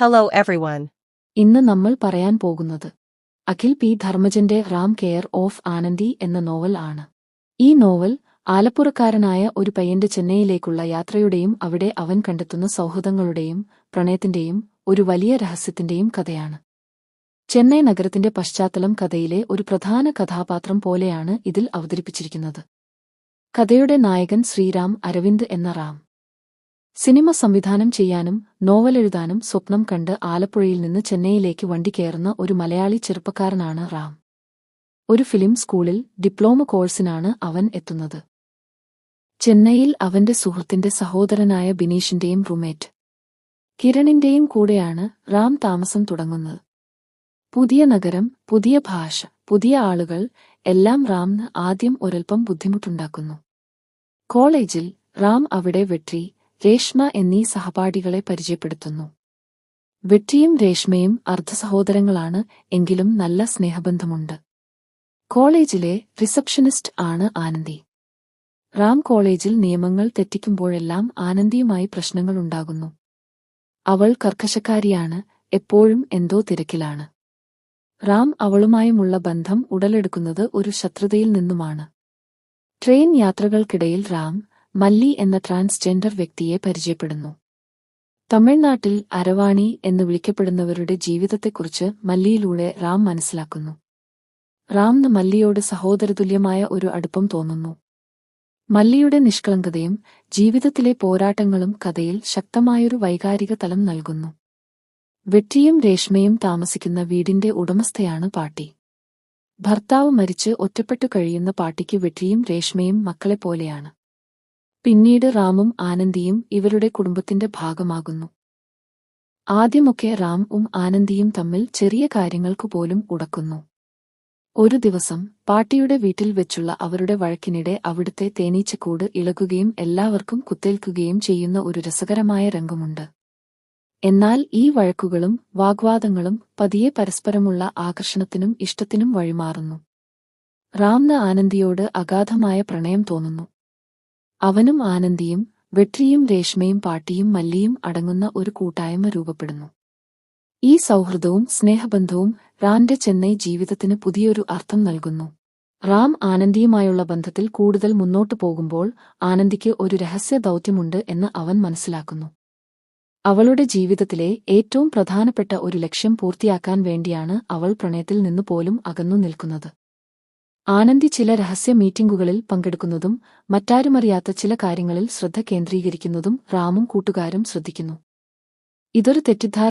Hello everyone. ഇന്ന് നമ്മൾ പറയാൻ പോകുന്നത് അഖിൽ പി ധർമ്മജന്റെ റാം കെയർ ഓഫ് ആനന്ദി എന്ന നോവൽ ആണ്. ഈ നോവൽ ആലപ്പുറക്കാരനായ ഒരു പയ്യന്റെ ചെന്നൈയിലേക്കുള്ള യാത്രയുടെയും അവിടെ അവൻ കണ്ടെത്തുന്ന സൗഹൃദങ്ങളുടെയും പ്രണയത്തിന്റെയും ഒരു വലിയ രഹസ്യത്തിന്റെയും കഥയാണ്. ചെന്നൈ നഗരത്തിന്റെ പശ്ചാത്തലം കഥയിലെ ഒരു പ്രധാന കഥാപാത്രം പോലെയാണ് ഇതിൽ അവതരിപ്പിച്ചിരിക്കുന്നത്. കഥയുടെ നായകൻ ശ്രീറാം അരവിന്ദ് എന്ന റാം. സിനിമ സംവിധാനം ചെയ്യാനും നോവലെഴുതാനും സ്വപ്നം കണ്ട് ആലപ്പുഴയിൽ നിന്ന് ചെന്നൈയിലേക്ക് വണ്ടി കയറുന്ന ഒരു മലയാളി ചെറുപ്പക്കാരനാണ് റാം. ഒരു ഫിലിം സ്കൂളിൽ ഡിപ്ലോമ കോഴ്സിനാണ് അവൻ എത്തുന്നത്. ചെന്നൈയിൽ അവന്റെ സുഹൃത്തിന്റെ സഹോദരനായ ബിനീഷിന്റെയും റൂംമേറ്റ് കിരണിന്റെയും കൂടെയാണ് റാം താമസം തുടങ്ങുന്നത്. പുതിയ നഗരം, പുതിയ ഭാഷ, പുതിയ ആളുകൾ എല്ലാം റാമിന് ആദ്യം ഒരൽപ്പം ബുദ്ധിമുട്ടുണ്ടാക്കുന്നു. കോളേജിൽ റാം അവിടെ വെട്രി, രേഷ്മ എന്നീ സഹപാഠികളെ പരിചയപ്പെടുത്തുന്നു. വെട്രിയും രേഷ്മയും അർദ്ധസഹോദരങ്ങളാണ്, എങ്കിലും നല്ല സ്നേഹബന്ധമുണ്ട്. കോളേജിലെ റിസപ്ഷനിസ്റ്റ് ആണ് ആനന്ദി. റാം കോളേജിൽ നിയമങ്ങൾ തെറ്റിക്കുമ്പോഴെല്ലാം ആനന്ദിയുമായി പ്രശ്നങ്ങളുണ്ടാകുന്നു. അവൾ കർക്കശക്കാരിയാണ്, എപ്പോഴും എന്തോ തിരക്കിലാണ്. റാം അവളുമായുമുള്ള ബന്ധം ഉടലെടുക്കുന്നത് ഒരു ശത്രുതയിൽ നിന്നുമാണ്. ട്രെയിൻ യാത്രകൾക്കിടയിൽ റാം മല്ലി എന്ന ട്രാൻസ്ജെൻഡർ വ്യക്തിയെ പരിചയപ്പെടുന്നു. തമിഴ്നാട്ടിൽ അരവാണി എന്ന് വിളിക്കപ്പെടുന്നവരുടെ ജീവിതത്തെക്കുറിച്ച് മല്ലിയിലൂടെ റാം മനസ്സിലാക്കുന്നു. റാംന് മല്ലിയോട് സഹോദരതുല്യമായ ഒരു അടുപ്പം തോന്നുന്നു. മല്ലിയുടെ നിഷ്കളങ്കതയും ജീവിതത്തിലെ പോരാട്ടങ്ങളും കഥയിൽ ശക്തമായൊരു വൈകാരിക തലം നൽകുന്നു. വെട്രിയും രേഷ്മയും താമസിക്കുന്ന വീടിന്റെ ഉടമസ്ഥയാണ് പാട്ടി. ഭർത്താവ് മരിച്ച് ഒറ്റപ്പെട്ടു കഴിയുന്ന പാട്ടിക്ക് വെട്രിയും രേഷ്മയും മക്കളെപ്പോലെയാണ്. പിന്നീട് റാമും ആനന്ദിയും ഇവരുടെ കുടുംബത്തിന്റെ ഭാഗമാകുന്നു. ആദ്യമൊക്കെ റാമും ആനന്ദിയും തമ്മിൽ ചെറിയ കാര്യങ്ങൾക്കുപോലും ഉടക്കുന്നു. ഒരു ദിവസം പാട്ടിയുടെ വീട്ടിൽ വെച്ചുള്ള അവരുടെ വഴക്കിനിടെ അവിടുത്തെ തേനീച്ചക്കൂട് ഇളകുകയും എല്ലാവർക്കും കുത്തേൽക്കുകയും ചെയ്യുന്ന ഒരു രസകരമായ രംഗമുണ്ട്. എന്നാൽ ഈ വഴക്കുകളും വാഗ്വാദങ്ങളും പതിയെ പരസ്പരമുള്ള ആകർഷണത്തിനും ഇഷ്ടത്തിനും വഴിമാറുന്നു. റാംന് ആനന്ദിയോട് അഗാധമായ പ്രണയം തോന്നുന്നു. അവനും ആനന്ദിയും, വെട്രിയും രേഷ്മയും പാട്ടിയും മല്ലിയും അടങ്ങുന്ന ഒരു കൂട്ടായ്മ രൂപപ്പെടുന്നു. ഈ സൗഹൃദവും സ്നേഹബന്ധവും റാന്റെ ചെന്നൈ ജീവിതത്തിന് പുതിയൊരു അർത്ഥം നൽകുന്നു. റാം ആനന്ദിയുമായുള്ള ബന്ധത്തിൽ കൂടുതൽ മുന്നോട്ടു പോകുമ്പോൾ ആനന്ദിക്ക് ഒരു രഹസ്യ ദൗത്യമുണ്ട് എന്ന് അവൻ മനസ്സിലാക്കുന്നു. അവളുടെ ജീവിതത്തിലെ ഏറ്റവും പ്രധാനപ്പെട്ട ഒരു ലക്ഷ്യം പൂർത്തിയാക്കാൻ വേണ്ടിയാണ് അവൾ പ്രണയത്തിൽ നിന്ന് പോലും അകന്നു നിൽക്കുന്നത്. ആനന്ദി ചില രഹസ്യ മീറ്റിംഗുകളിൽ പങ്കെടുക്കുന്നതും മറ്റാരുമറിയാത്ത ചില കാര്യങ്ങളിൽ ശ്രദ്ധ കേന്ദ്രീകരിക്കുന്നതും റാമും കൂട്ടുകാരും ശ്രദ്ധിക്കുന്നു. ഇതൊരു തെറ്റിദ്ധാരണ